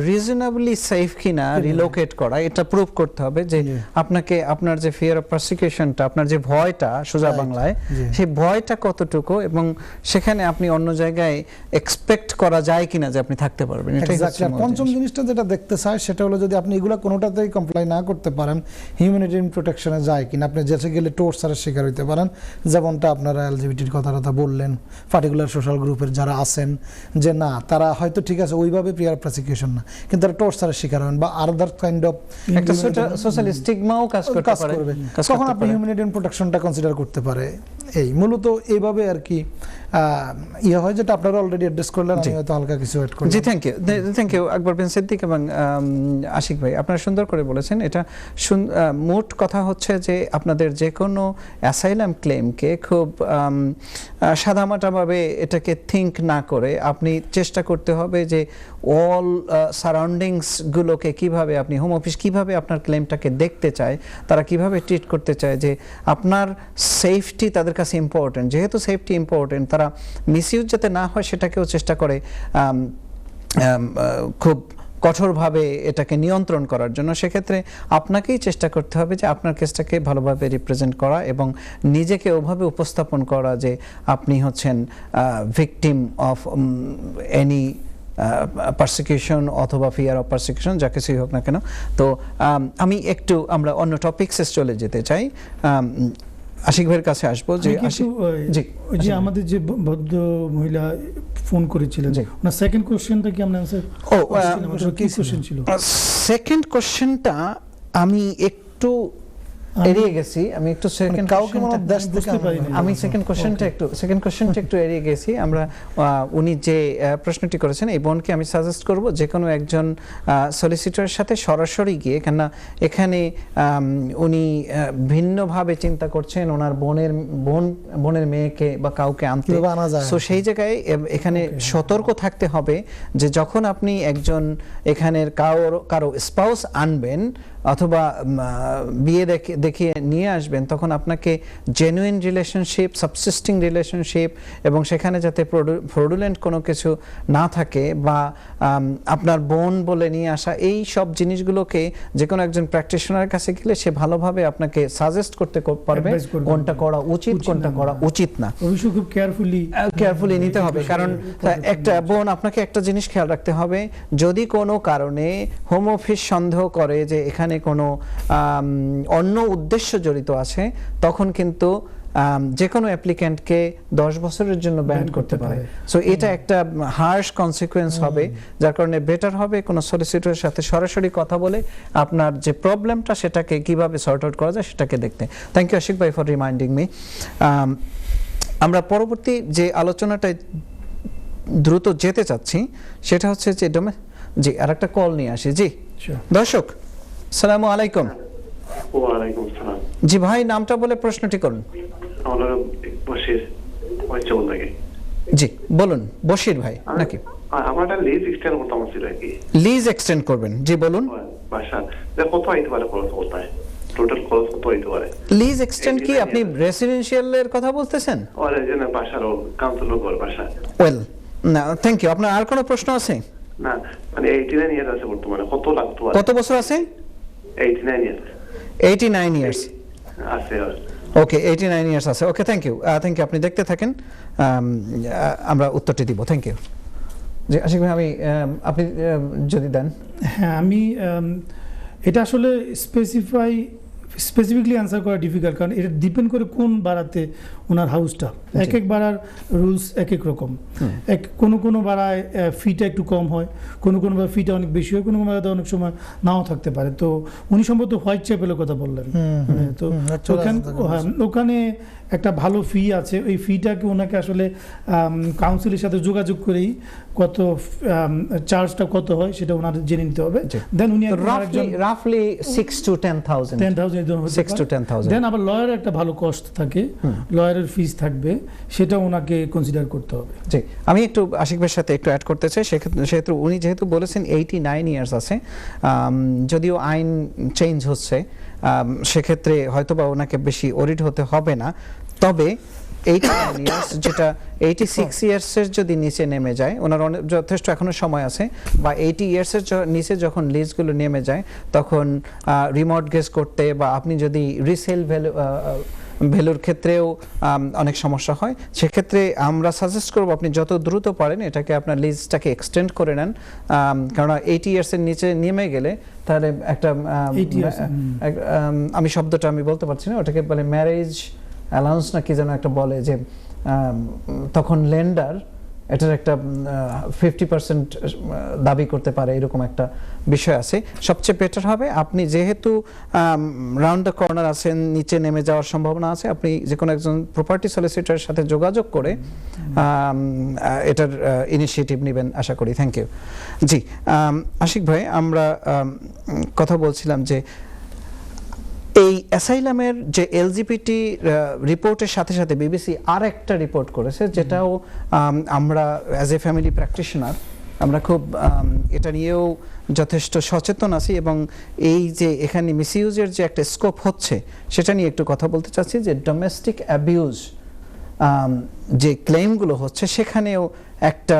রিজনেবলি সেফ কিনা রিলোকেট করা, এটা প্রুভ করতে হবে যে আপনাকে আপনার যে ফিয়ার অফ প্রসিকিউশনটা, আপনার যে ভয়টা সোজা বাংলায়, সেই ভয়টা কতটুকু এবং সেখানে আপনি অন্য জায়গায় এক্সপেক্ট করা যায় কিনা যে আপনি থাকতে পারবেন। এটাই হচ্ছে পঞ্চম জিনিসটা যেটা দেখতে চাই সেটা হলো, যদি আপনি এগুলো কোনোটাতেই কমপ্লাই না করতে পারেন, হিউম্যানিটেরিয়ান হিউম্যানিটেরিয়ান প্রোটেকশনে যায় কিনা, আপনি যেতে গেলে টর্চারের শিকার হইতে পারেন, যেমনটা আপনারা এলজিবিটির কথা বললেন, পার্টিকুলার সোশ্যাল গ্রুপের যারা আছেন, যে না তারা হয়তো ঠিক আছে ওইভাবে পিয়ার প্রসিকিউশন না, কিন্তু তারা টর্চারের শিকার হবেন বা আদার কাইন্ড অফ একটা সোশ্যাল স্টিগমাও কাজ করতে পারে, তখন আপনি হিউম্যানিটেরিয়ান প্রোটেকশনটা কনসিডার করতে পারে। এই মূলত এইভাবে আর কি ইয়ে হয়, যেটা আপনারা অলরেডি অ্যাড্রেস করলেন, আমি হয়তো হালকা কিছু অ্যাড করলাম। জি, থ্যাংক ইউ আকবর বিন সিদ্দিক এবং আশিক ভাই, আপনারা সুন্দর করে বলেছেন। এটা মোট কথা হচ্ছে যে আপনাদের যে কোনো অ্যাসাইলাম ক্লেমকে খুব সাদামাটাভাবে এটাকে থিঙ্ক না করে আপনি চেষ্টা করতে হবে যে অল সারাউন্ডিংসগুলোকে কিভাবে আপনি, হোম অফিস কিভাবে আপনার ক্লেমটাকে দেখতে চায়, তারা কিভাবে ট্রিট করতে চায়, যে আপনার সেফটি তাদের কাছে ইম্পর্টেন্ট। যেহেতু সেফটি ইম্পর্টেন্ট, তারা মিসইউজ যাতে না হয় সেটাকেও চেষ্টা করে খুব কঠোরভাবে এটাকে নিয়ন্ত্রণ করার জন্য। সেক্ষেত্রে আপনাকেই চেষ্টা করতে হবে যে আপনার কেসটাকে ভালোভাবে রিপ্রেজেন্ট করা এবং নিজেকে ওভাবে উপস্থাপন করা যে আপনি হচ্ছেন ভিকটিম অফ এনি পারসিকিউশন অথবা ফিয়ার অফ পারসিকিউশন, যা কিছুই হোক না কেন। তো আমরা অন্য টপিকসে চলে যেতে চাই। আশিক ভাইয়ের কাছে আসবো। যে আমাদের যে ভদ্র মহিলা ফোন করেছিলেন, ওনার সেকেন্ড কোশ্চেনটা কি আমরা আনসার, কি কোশ্চেন ছিল? সেকেন্ড কোশ্চেনটা আমি একটু এড়িয়ে গেছি, আমি একটু সেকেন্ড কোশ্চেনটা একটু এড়িয়ে গেছি। আমরা উনি যে প্রশ্নটি করেছেন, এই বোনকে আমি সাজেস্ট করব যে কোনো একজন সলিসিটরের সাথে সরাসরি গিয়ে, কেননা এখানে উনি ভিন্নভাবে চিন্তা করছেন ওনার বোনের মেয়েকে বা কাউকে আনতে, সো সেই জায়গায় এখানে সতর্ক থাকতে হবে যে যখন আপনি একজন এখানের কারো স্পাউস আনবেন অথবা বিয়ে দেখিয়ে নিয়ে আসবেন, তখন আপনাকে জেনুইন রিলেশনশিপ, সাবসিস্টিং রিলেশনশিপ, এবং সেখানে যাতে ফ্রডুলেন্ট কোনো কিছু না থাকে বা আপনার বোন বলে নিয়ে আসা, এই সব জিনিসগুলোকে যে কোনো একজন প্র্যাকটিশনারের কাছে গেলে সে ভালোভাবে আপনাকে সাজেস্ট করতে পারবে কোনটা করা উচিত, কোনটা করা উচিত না। অবশ্যই খুব কেয়ারফুলি নিতে হবে। কারণ একটা বোন, আপনাকে একটা জিনিস খেয়াল রাখতে হবে, যদি কোনো কারণে হোম অফিস সন্দেহ করে যে এখানে কোনো অন্য উদ্দেশ্য জড়িত আছে, তখন কিন্তু যে কোনো অ্যাপ্লিক্যান্টকে 10 বছরের জন্য ব্যান করতে পারে। সো এটা একটা হার্শ কনসিকুয়েন্স হবে, যার কারণে বেটার হবে কোনো সলিসিটরের সাথে সরাসরি কথা বলে আপনার যে প্রবলেমটা সেটাকে কিভাবে সর্ট আউট করা যায় সেটাকে দেখতে। থ্যাংক ইউ আশিক ভাই ফর রিমাইন্ডিং মি। আমরা পরবর্তী যে আলোচনাটায় দ্রুত যেতে চাচ্ছি সেটা হচ্ছে যে আরেকটা কল নিয়ে আসি। জি দর্শক, আসসালামু আলাইকুম। ওয়ালাইকুম আসসালাম। জি ভাই, নামটা বলে প্রশ্নটি করুন। জি বলুন। বশির ভাই নাকি? আমার একটা লিজ এক্সটেন্ড করতে ছিল আর কি। লিজ এক্সটেন্ড করবেন? জি বলুন। বাসা কত হইতে পারে খরচ? টোটাল খরচ কত হইতে পারে? লিজ এক্সটেন্ড কি আপনি রেসিডেন্সিয়াল এর কথা বলতেছেন? ওরে যে না, বাসার কাউন্সিলর ঘর বাসা। ওয়েল, না থ্যাংক ইউ। আপনার আর কোনো প্রশ্ন আছে? না, মানে 89 ইয়ার আছে বর্তমানে। কত লাগতো? কত বছর আছে? 89 ইয়ার। 89 ইয়ার্স আছে। ওকে, 89 ইয়ার্স আছে। ওকে, থ্যাংক ইউ। আপনি দেখতে থাকেন, আমরা উত্তরটি দিব। Thank you. জি আশিক ভাই, আপনি যদি দেন। হ্যাঁ, আমি এটা আসলে স্পেসিফিকলি অ্যান্সার করা ডিফিকাল্ট, কারণ এটা ডিপেন্ড করে কোন বাড়াতে ওনার হাউসটা। এক বাড়ার রুলস এক রকম। কোনো বাড়ায় ফিটা একটু কম হয়, কোনো ফিটা অনেক বেশি হয়, কোনো বাড়াতে অনেক সময় নাও থাকতে পারে। তো উনি সম্ভবত হোয়াইট চ্যাপেলের কথা বললেন। তো ওখানে একটা ভালো ফি আছে, ওই ফিটাকে ওনাকে আসলে কাউন্সিলের সাথে যোগাযোগ করেই কত চার্জটা কত হয় সেটা ওনাদের জেনে নিতে হবে। দেন উনি রাফলি 6 to 10,000 দেন আবার লয়ারের একটা ভালো কস্ট থাকে, লয়ারের ফিস থাকবে, সেটা ওনাকে কনসিডার করতে হবে। জি, আমি একটু আশিক ভাইয়ের সাথে একটু অ্যাড করতে চাই। সেক্ষেত্রে উনি যেহেতু বলেছেন 89 ইয়ার্স আছে, যদিও আইন চেঞ্জ হচ্ছে, সেক্ষেত্রে হয়তোবা ওনাকে বেশি ওরিড হতে হবে না। তবে 89 ইয়ার্স, যেটা 86 ইয়ার্সের যদি নিচে নেমে যায়, ওনার যথেষ্ট এখনো সময় আছে, বা 80 ইয়ার্সের নিচে যখন লিজগুলো নেমে যায়, তখন রিমর্টগেজ করতে বা আপনি যদি রিসেল ভ্যালুর ক্ষেত্রেও অনেক সমস্যা হয়। সেক্ষেত্রে আমরা সাজেস্ট করব আপনি যত দ্রুত পারেন এটাকে আপনার লিজটাকে এক্সটেন্ড করে নেন, কারণ 80 ইয়ার্সের নিচে নেমে গেলে তাহলে একটা আমি শব্দটা আমি বলতে পারছি না, ওটাকে বলে ম্যারেজ অ্যালাউন্স না কি যেন একটা বলে, যে তখন লেন্ডার এটার একটা 50% দাবি করতে পারে, এরকম একটা বিষয় আছে। সবচেয়ে বেটার হবে আপনি যেহেতু রাউন্ড দ্য কর্নার আছেন, নিচে নেমে যাওয়ার সম্ভাবনা আছে, আপনি যে কোনো একজন প্রপার্টি সলিসিটরের সাথে যোগাযোগ করে এটার ইনিশিয়েটিভ নেবেন আশা করি। Thank you. জি আশিক ভাই, আমরা কথা বলছিলাম যে এই অ্যাসাইলামের যে এলজিবিটি রিপোর্টের সাথে সাথে বিবিসি আর একটা রিপোর্ট করেছে, যেটাও আমরা অ্যাজ এ ফ্যামিলি প্র্যাকটিশনার আমরা খুব এটা নিয়েও যথেষ্ট সচেতন আছি, এবং এই যে এখানে মিসইউজের যে একটা স্কোপ হচ্ছে সেটা নিয়ে একটু কথা বলতে চাচ্ছি। যে ডোমেস্টিক অ্যাবিউজ যে ক্লেমগুলো হচ্ছে সেখানেও একটা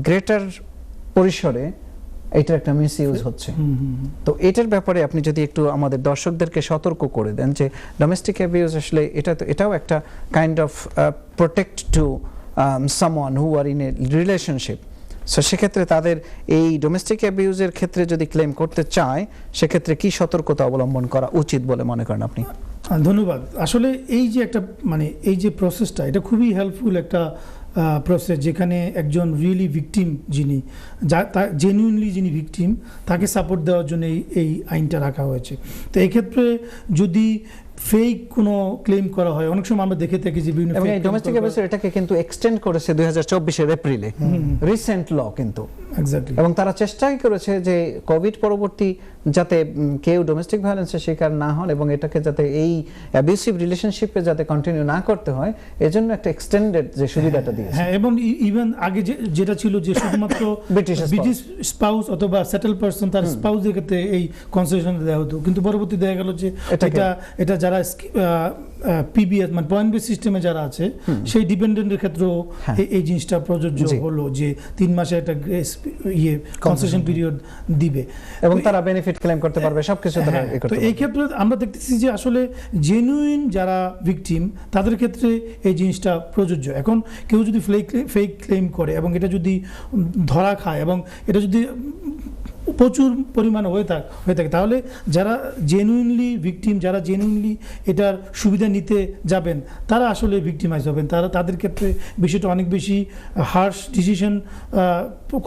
গ্রেটার পরিসরে এটার একটা মিসইউজ হচ্ছে। তো এটার ব্যাপারে আপনি যদি একটু আমাদের দর্শকদেরকে সতর্ক করে দেন যে ডোমেস্টিক অ্যাবিউজ আসলে এটাও একটা kind of protect to someone who are in a relationship. So সেক্ষেত্রে তাদের এই ডোমেস্টিক অ্যাবিউজের ক্ষেত্রে যদি ক্লেম করতে চায় সেক্ষেত্রে কি সতর্কতা অবলম্বন করা উচিত বলে মনে করেন আপনি? ধন্যবাদ। আসলে এই যে একটা এই যে প্রসেসটা, এটা খুবই হেল্পফুল একটা প্রসেস, যেখানে একজন রিয়েলি ভিকটিম যিনি জেনুইনলি যিনি ভিকটিম তাকে সাপোর্ট দেওয়ার জন্য এই আইনটা রাখা হয়েছে। তো এই ক্ষেত্রে যদি ফেক কোনো ক্লেম করা হয়, অনেক সময় আমরা দেখে থাকি যে বিভিন্ন ডোমেস্টিক অ্যাবিউজ এটাকে কিন্তু এক্সটেন্ড করেছে 2024 এর এপ্রিলে, রিসেন্ট ল কিন্তু এক্স্যাক্টলি, এবং তারা চেষ্টাই করেছে যে কোভিড পরবর্তী যাতে কেউ ডোমেস্টিক ভায়োলেন্সের শিকার না হন এবং এটাকে যাতে এই অ্যাবিউসিভ রিলেশনশিপে যাতে কন্টিনিউ না করতে হয় এজন্য একটা এক্সটেন্ডেড যে সুবিধাটা দিয়েছে। হ্যাঁ, এবং ইভেন আগে যেটা ছিল যে শুধুমাত্র ব্রিটিশ স্পাউস অথবা সেটেল পারসন তার স্পাউসের ক্ষেত্রে এই কনসেশন দেওয়া হতো, কিন্তু পরবর্তী দেখা গেল যে এটা যারা পিবিএস মানে পয়েন্ট বেস সিস্টেমে যারা আছে সেই ডিপেন্ডেন্টের ক্ষেত্রেও এই জিনিসটা প্রযোজ্য হলো, যে 3 মাসে একটা কনসেশন পিরিয়ড দিবে এবং তারা বেনিফিট ক্লেম করতে পারবে সবকিছু তারা করতে পারবে। তো এই ক্ষেত্রে আমরা দেখতেছি যে আসলে জেনুইন যারা ভিকটিম তাদের ক্ষেত্রে এই জিনিসটা প্রযোজ্য। এখন কেউ যদি ফেক ক্লেম করে এবং এটা যদি ধরা খায় এবং এটা যদি প্রচুর পরিমাণে হয়ে থাকে তাহলে যারা জেনুইনলি ভিকটিম, যারা জেনুইনলি এটার সুবিধা নিতে যাবেন তারা আসলে ভিকটিমাইজ হবেন। তাদের ক্ষেত্রে বিষয়টা অনেক বেশি হার্শ ডিসিশন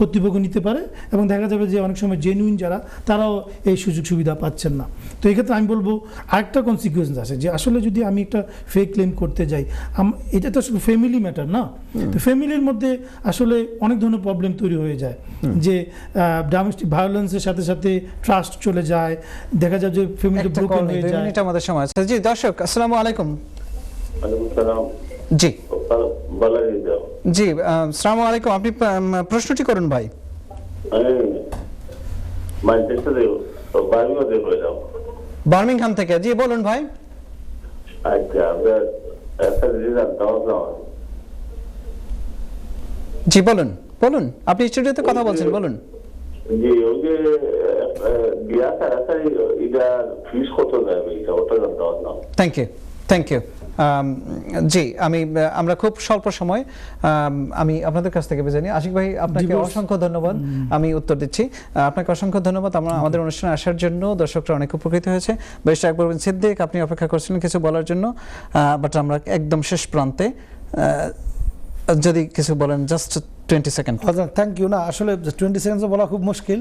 কর্তৃপক্ষ নিতে পারে এবং দেখা যাবে যে অনেক সময় জেনুইন যারা তারাও এই সুযোগ সুবিধা পাচ্ছেন না। তো এই ক্ষেত্রে আমি বলবো আরেকটা কনসিকুয়েন্স আছে যে আসলে যদি আমি একটা ফেক ক্লেম করতে যাই, এটা তো আসলে ফ্যামিলি ম্যাটার না, তো ফ্যামিলির মধ্যে আসলে অনেক ধরনের প্রবলেম তৈরি হয়ে যায়, যে ডোমেস্টিক ভায়োলেন্সের সাথে সাথে ট্রাস্ট চলে যায়, দেখা যায় যে ফ্যামিলি ব্রোকেন হয়ে যায়। এটা আমাদের সময় আছে। জি দর্শক, আসসালামু আলাইকুম। ওয়ালাইকুম আসসালাম। জি জি, আসসালামু আলাইকুম। আপনি প্রশ্নটি করুন ভাই। বার্মিংহাম থেকে। জি বলুন ভাই। জি বলুন বলুন, আপনি স্টুডিওতে কথা বলছেন, বলুন। জি, ওই যে বিয়া তাড়াতাড়ি এটা ফিস কত যাবে এটা ওটা জানতে পারলাম। Thank you thank you. জি আমরা খুব স্বল্প সময় আমি আপনাদের কাছ থেকে বেজে নিই। আশিক ভাই আপনাকে অসংখ্য ধন্যবাদ, আমি উত্তর দিচ্ছি। আপনাকে অসংখ্য ধন্যবাদ আমাদের অনুষ্ঠানে আসার জন্য। দর্শকরা অনেক উপকৃত হয়েছে। ব্যারিস্টার আকবর বিন সিদ্দিক, আপনি অপেক্ষা করছিলেন কিছু বলার জন্য, বাট আমরা একদম শেষ প্রান্তে, যদি কিছু বলেন জাস্ট 20 সেকেন্ড। Thank you. না আসলে 20 সেকেন্ডস বলা খুব মুশকিল।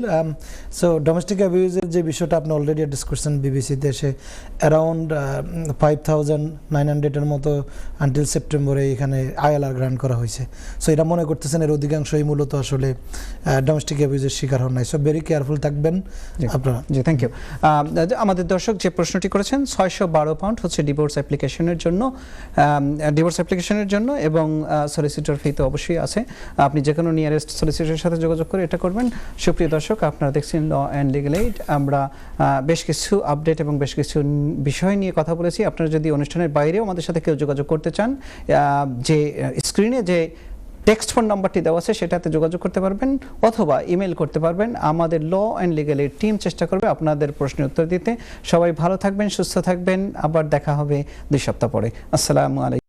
সো ডোমেস্টিক অ্যাবিউজের যে বিষয়টা আপনি অলরেডি ডিসকাস করছেন বিবিসিতে, সে অ্যারাউন্ড 5900 এর মতো আনটিল সেপ্টেম্বরে এখানে আইএলআর গ্রান্ট করা হয়েছে। সো এটা মনে করতেছেন এর অধিকাংশই মূলত আসলে ডোমেস্টিক অ্যাবিউজের শিকার হন নাই। সো ভেরি কেয়ারফুল থাকবেন আপনারা। জি থ্যাংক ইউ। আমাদের দর্শক যে প্রশ্নটি করেছেন, 612 পাউন্ড হচ্ছে ডিভোর্স অ্যাপ্লিকেশনের জন্য, এবং সলিসিটর ফি তো অবশ্যই আছে। আপনি যে কোনো নিয়ারেস্ট সলিসিটরের সাথে যোগাযোগ করে এটা করবেন। সুপ্রিয় দর্শক, আপনারা দেখছেন ল অ্যান্ড লিগ্যাল এইড। আমরা বেশ কিছু আপডেট এবং বেশ কিছু বিষয় নিয়ে কথা বলেছি। আপনারা যদি অনুষ্ঠানের বাইরেও আমাদের সাথে কেউ যোগাযোগ করতে চান, যে স্ক্রিনে যে টেক্সট ফোন নাম্বারটি দেওয়া আছে, সেটাতে যোগাযোগ করতে পারবেন অথবা ইমেল করতে পারবেন। আমাদের law and legal aid team চেষ্টা করবে আপনাদের প্রশ্নের উত্তর দিতে। সবাই ভালো থাকবেন, সুস্থ থাকবেন, আবার দেখা হবে 2 সপ্তাহ পরে। আসসালামু আলাইকুম।